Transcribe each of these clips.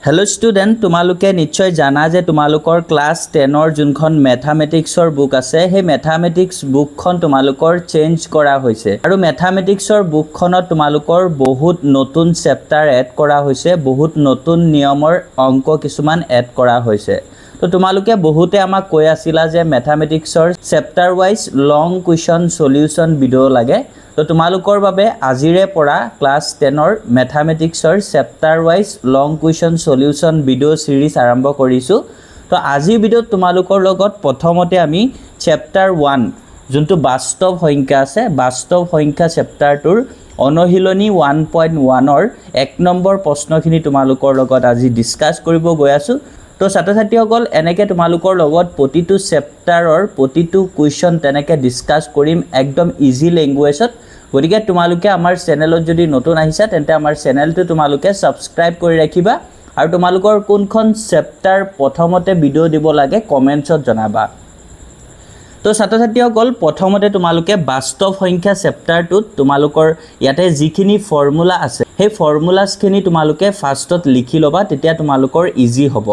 hello student तुम्हालोके निश्चय जाना जे तुम्हालोकर class 10 जोनखन मैथमेटिक्सर book आछे हे मैथमेटिक्स बुकखन तुम्हालोकर चेंज करा होइसे आरो मैथमेटिक्सर बुकखनत तुम्हालोकर बहुत नतुन चैप्टार एड करा होइसे बहुत नतुन नियমৰ अंक किछुमान एड करा होइसे तो तुम्हालोके बहुते आमाक কৈ आছিলা जे मैथमेटिक्सर chapter wise long question solution video लागे तो तुम्हालोकर बारे आजिरे परा क्लास 10 मैथमेटिक्सर chapter wise long question solution video series आरंभ करिसु तो आजि भिडिओ तुम्हालोकर लगत प्रथमते आमी चैप्टार 1 जोंतु वास्तव संख्या আছে वास्तव संख्या चैप्टार टुर अनहिलनी 1.1 और 1 नम्बर प्रश्नखिनि तुम्हालोकर लगत आजि डिस्कस करिब गय आसु तो छात्र छात्रीসকল এনেকে তোমালোকৰ লগত প্ৰতিটো চেপ্টাৰৰ প্ৰতিটো কুৱেশ্যন তেনেকে ডিসকাস কৰিম একদম ইজি ল্যাঙ্গুৱেজত গতিকে তোমালোকে আমাৰ চেনেলত যদি নতুন আহিছা তেন্তে আমাৰ চেনেলটো তোমালোকে সাবস্ক্ৰাইব কৰি ৰাখিবা আৰু তোমালোকৰ কোনখন চেপ্টাৰ প্ৰথমতে ভিডিও দিব লাগে কমেন্টছত জনাবা তো ছাত্ৰ ছাত্ৰীসকল প্ৰথমতে তোমালোকে বাস্তৱ সংখ্যা চেপ্টাৰটোত তোমালোকৰ ইয়াতে যিখিনি ফৰ্মুলা আছে সেই ফৰ্মুলাছখিনি তোমালোকে ফাৰ্ষ্টত লিখি লবা তেতিয়া তোমালোকৰ ইজি হ'ব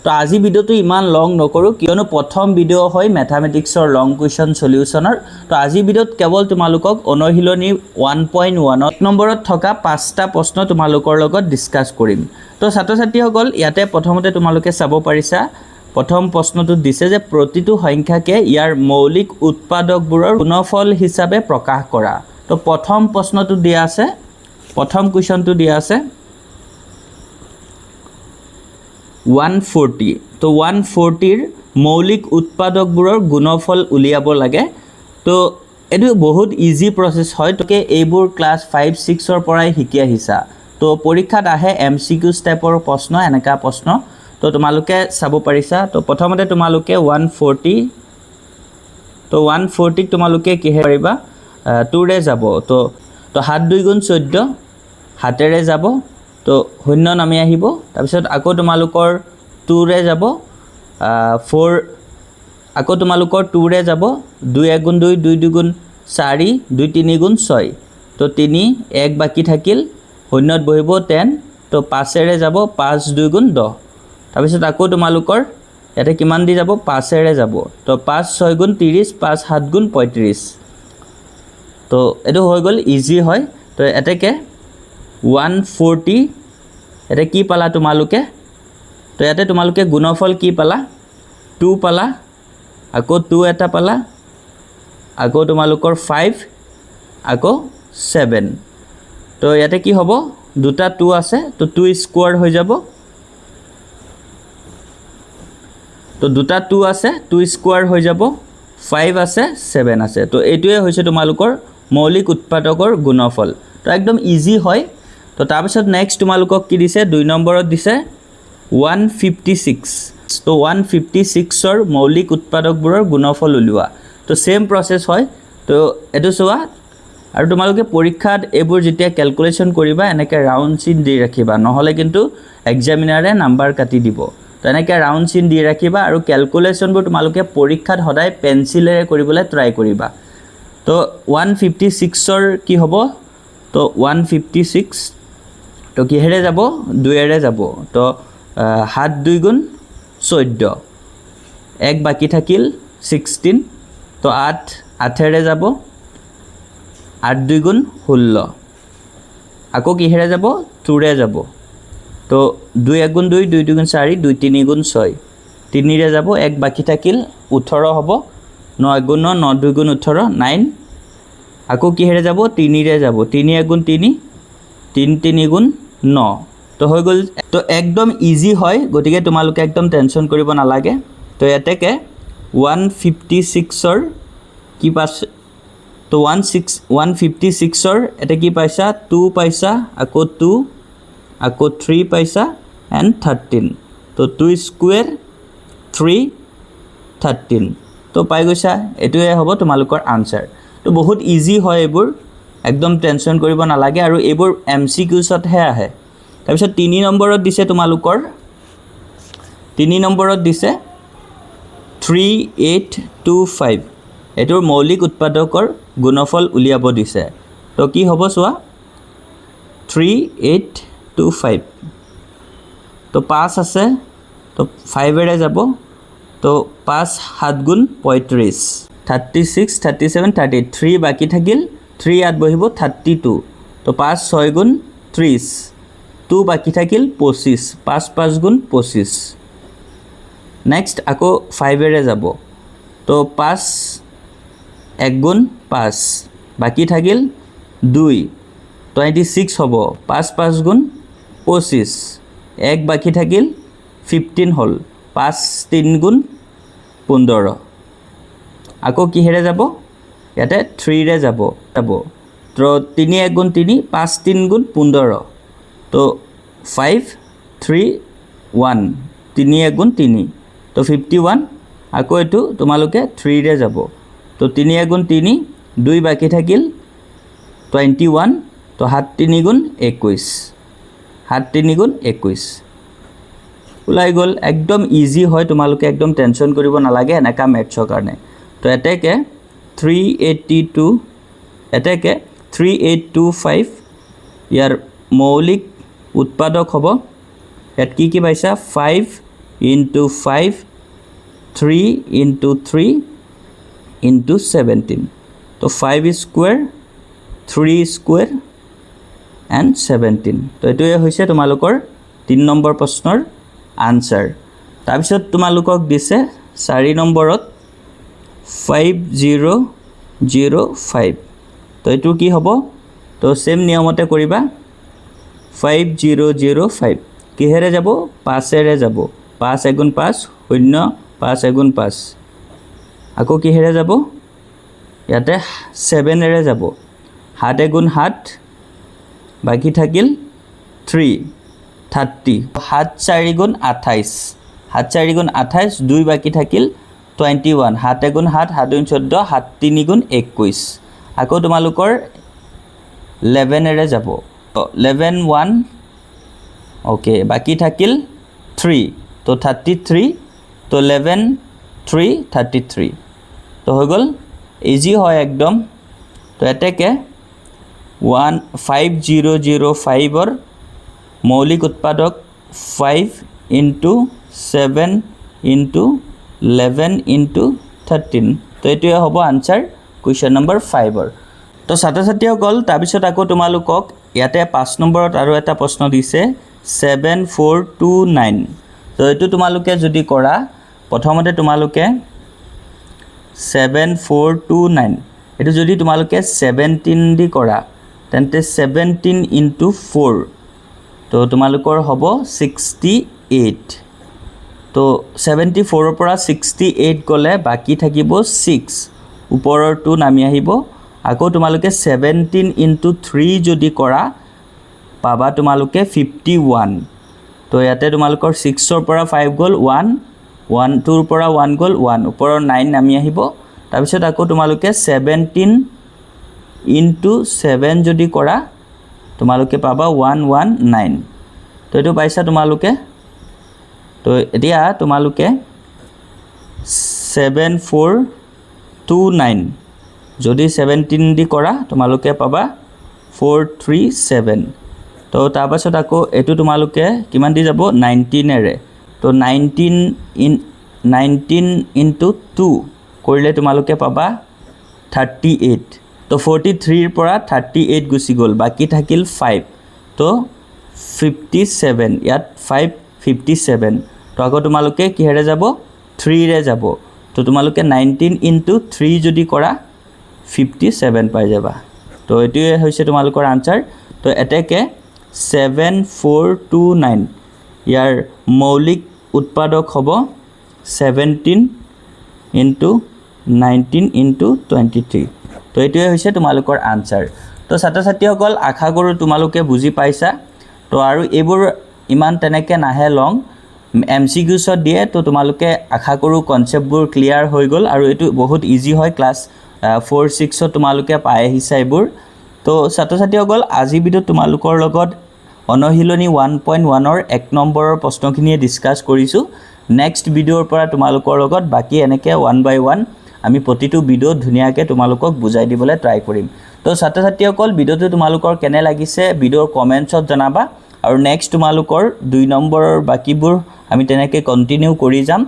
तो आज भिडिओ तो इमान लॉन्ग नकरो कियनो प्रथम भिडिओ হয় मैथमेटिक्सर लॉन्ग क्वेश्चन सॉल्यूशनर तो आज भिडिओत केवल तुमालोকক अनहिलनी 1.1 नम्बरत থকা পাঁচটা প্ৰশ্ন तुमालोকৰ লগত ডিসকাস কৰিম तो ছাত্ৰ ছাত্ৰীসকল ইয়াতে প্ৰথমতে तुमालोকে চাব পাৰিছা প্ৰথম প্ৰশ্নটো দিছে যে প্ৰতিটো সংখ্যাকে ইয়াৰ মৌলিক উৎপাদকবোৰৰ গুণফল হিচাপে প্ৰকাশ কৰা তো প্ৰথম প্ৰশ্নটো দিয়া আছে প্ৰথম কোৱেশ্চনটো দিয়া আছে 140 तो 140 मौलिक उत्पादकবোৰৰ गुणफल उलियाब लागे तो एटु बहुत इजी प्रोसेस হয় তো কে এইবোৰ ক্লাস 5 6 ৰ পৰাই শিকি আহিছা তো পৰীক্ষাত আহে এমসিকিউজ টাইপৰ প্ৰশ্ন এনেকা প্ৰশ্ন তো তোমালোকে চাব পাৰিছা তো প্ৰথমতে তোমালোকে 140 তো 140 তোমালোকে কিহে পাৰিবা 2 ৰে যাব তো 7 2 গুণ 14 হাতেৰে যাব तो शून्य नामी आहिब तारपिছত आको तुमालोकर 2 रे যাব 4 आको तुमालोकर 2 रे যাব 2 1 गुण 2 2 2 गुण 4 2 3 गुण 6 तो 3 1 बाकी থাকিল শূন্যত বহিব 10 तो 5 रे যাব 5 2 गुण 10 तारपिছত आको तुमालोकर याते किमान দি যাব 5 रे যাব तो 5 6 गुण 30 5 7 गुण 35 तो एतो হৈ গল इजी হয় तो এতেকে 140 এতে কি পালা তোমালোকে তো ইয়াতে তোমালোকে গুণফল কি পালা 2 পালা আকৌ 2 এটা পালা আকৌ তোমালোকৰ 5 আকৌ 7 তো ইয়াতে কি হ'ব দুটা 2 আছে তো 2 স্কয়ার হৈ যাব তো দুটা 2 আছে 2 স্কয়ার হৈ যাব 5 আছে 7 আছে তো এইটোৱে হৈছে তোমালোকৰ মৌলিক উৎপাদকৰ গুণফল তো একদম ইজি হয় तो तारपिছত नेक्स्ट तुमालोকক কি দিছে 2 নম্বৰত দিছে 156 तो 156 ৰ মৌলিক উৎপাদকবোৰৰ গুণফল উলিওৱা তো সেম প্ৰসেস হয় তো এটো সোৱা আৰু তোমালোকে পৰীক্ষাত এবোৰ যেতিয়া ক্যালকুলেশন কৰিবা এনেকে ৰাউন্ড চিন দি ৰাখিবা নহলে কিন্তু এক্সামিনাৰে নাম্বাৰ কাটি দিব তো এনেকে ৰাউন্ড চিন দি ৰাখিবা আৰু ক্যালকুলেশনবোৰ তোমালোকে পৰীক্ষাত সদায় পেন্সিলেৰে কৰিবলৈ ট্ৰাই কৰিবা তো 156 ৰ কি হ'ব तो 156 तो किहेरे যাব 2 रे যাব तो 7 2 गुण 14 एक बाकी থাকিল 16 तो 8 8 रे যাব 8 2 गुण 16 আকৌ কিহেৰে যাব 2 रे যাব तो 2 1 गुण 2 2 2 गुण 4 2 3 गुण 6 3 रे যাব एक बाकी থাকিল 18 হ'ব 9 गुण 9 2 गुण 18 9 আকৌ কিহেৰে যাব 3 ৰে যাব 3 1 गुण 3 3 3 गुण 9 তো হৈ গল তো একদম ইজি হয় গটিকে তোমালোকে একদম টেনশন কৰিব নালাগে তো এতেকে 156 ৰ কি পাছ তো 156 ৰ এতে কি পাইছা 2 পাইছা আকৌ 2 আকৌ 3 পাইছা এন্ড 13 তো 2 স্কয়ার 3 13 তো পাই গৈছা এটোৱে হ'ব তোমালোকৰ আনসাৰ तो बहुत इजी হয় এবোৰ একদম টেনশন কৰিব নালাগে আৰু এবোৰ এমসিকিউছত হে আহে তাৰপিছত 3 নম্বৰত দিছে তোমালোকৰ 3 নম্বৰত দিছে 3825 এটোৰ মৌলিক উৎপাদকৰ গুণফল উলিয়াব দিছে তো কি হ'ব চোৱা 3825 তো 5 আছে তো 5 যাব তো 5 7 গুণ 35 36 37 33 বাকি থাকিল 3 ইয়াত বহিব 32 তো 5 6 গুণ 30 2 বাকি থাকিল 25 5 5 গুণ 25 নেক্সট আকৌ 5 যাব তো 5 1 গুণ 5 বাকি থাকিল 2 26 হ'ব 5 5 গুণ 25 1 বাকি থাকিল 15 হ'ল 5 3 গুণ 15 আকৌ কিহেৰে যাব ইয়াতে 3 যাব তো 3 1 গুণ 3 5 3 গুণ 15 তো 5 3 1 3 1 গুণ 3 তো 51 আকৌ এটো তোমালোকে 3 যাব তো 3 1 গুণ 3 2 বাকি থাকিল 21 তো 7 3 গুণ 21 7 3 গুণ 21 ওলাই গ'ল একদম ইজি হয় তোমালোকে একদম টেনশন কৰিব নালাগে এনেকা মেথছৰ কাৰণে তো এতেকে 382 এতেকে 3825 ইয়াৰ মৌলিক উৎপাদক হ'ব ইয়াত কি পাইছা 5 into 5 3 into 3 into 17 তো 5 square 3 square and 17 তো এটোৱে হৈছে তোমালোকৰ 3 নম্বৰ প্ৰশ্নৰ আনসাৰ তাৰপিছত তোমালোকক দিছে 4 নম্বৰত 5005 তো এটো কি হ'ব তো সেম নিয়মতে কৰিবা 5005 কিহেৰে যাব 5 যাব 5 1 গুণ 5 শূন্য 5 1 গুণ 5 আকৌ কিহেৰে যাব ইয়াতে 7 যাব 7 1 গুণ 7 বাকি থাকিল 3 30 7 4 গুণ 28 7 4 গুণ 28 2 বাকি থাকিল 21 7 গুণ 7 7 গুণ 14 7 3 গুণ 21 আকৌ তোমালোকৰ 11 যাব 11 1 ওকে বাকি থাকিল 3 তো 33 তো 11 3 33 তো হৈ গ'ল ইজি হয় একদম তো এতেকে 5005 ৰ মৌলিক উৎপাদক 5 into 7 into 11 into 13 তো এটোৱে হ'ব আনসাৰ কুৱেশ্যন নম্বৰ 5 ৰ তো ছাত্ৰ-ছাত্ৰীসকল তাৰপিছত আকৌ তোমালোকক ইয়াতে 5 নম্বৰত আৰু এটা প্ৰশ্ন দিছে 7429 তো এটো তোমালোকে যদি কৰা প্ৰথমতে তোমালোকে 7429 এটো যদি তোমালোকে 17 দি কৰা তেন্তে 17 into 4 তো তোমালোকৰ হ'ব 68 তো 74 ৰ পৰা 68 গলে বাকি থাকিব 6 ওপৰৰ টু নামি আহিব আকৌ তোমালোকে 17 into 3 যদি কৰা পাবা তোমালোকে 51 তো ইয়াতে তোমালোকৰ 6 ৰ পৰা 5 গল 1 1 2 ৰ পৰা 1 গল 1 ওপৰৰ 9 নামি আহিব তাৰপিছত আকৌ তোমালোকে 17 into 7 যদি কৰা তোমালোকে পাবা 119 তো এটো পাইছা তোমালোকে তো এতিয়া তোমালোকে 7429 যদি 17 দি কৰা তোমালোকে পাবা 437 তো তাৰ পাছত আকৌ এটো তোমালোকে কিমান দি যাব 19 এৰে তো 19 into 2 কৰিলে তোমালোকে পাবা 38 তো 43 ৰ পৰা 38 গুচি গল বাকি থাকিল 5 তো 57 ইয়াত 5 57 তো আকৌ তোমালোকে কিহেৰে যাব 3 ৰে যাব তো তোমালোকে 19 into 3 যদি কৰা 57 পাই যাবা তো এটোৱে হৈছে তোমালোকৰ আনসাৰ তো এতেকে 7429 ইয়াৰ মৌলিক উৎপাদক হ'ব 17 into 19 into 23 তো এটোৱে হৈছে তোমালোকৰ আনসাৰ তো ছাত্ৰ-ছাত্ৰীসকল আশা কৰো তোমালোকে বুজি পাইছা তো আৰু এইবোৰ ইমান তেনেকে নাহে লং MCQs দিয়ে তো তোমালোকে আশা কৰো কনসেপ্টবোৰ ক্লিয়াৰ হৈ গল আৰু এটো বহুত ইজি হয় ক্লাস 4 6 তোমালোকে পাই আহিছা এইবোৰ তো ছাত্ৰ-ছাত্ৰীসকল আজি ভিডিও তোমালোকৰ লগত অনহিলনি 1.1 ৰ 1 নম্বৰৰ প্ৰশ্নখিনিয়ে ডিসকাস কৰিছো নেক্সট ভিডিওৰ পৰা তোমালোকৰ লগত বাকি এনেকে 1 by 1 আমি প্ৰতিটো ভিডিও ধুনিয়াকে তোমালোকক বুজাই দিবলৈ ট্ৰাই কৰিম তো ছাত্ৰ-ছাত্ৰীসকল ভিডিওটো তোমালোকৰ কেনে লাগিছে ভিডিওৰ কমেন্টছত জনাবা আৰু নেক্সট তোমালোকৰ 2 নম্বৰৰ বাকীবোৰ আমি তেনেকৈ কণ্টিনিউ কৰি যাম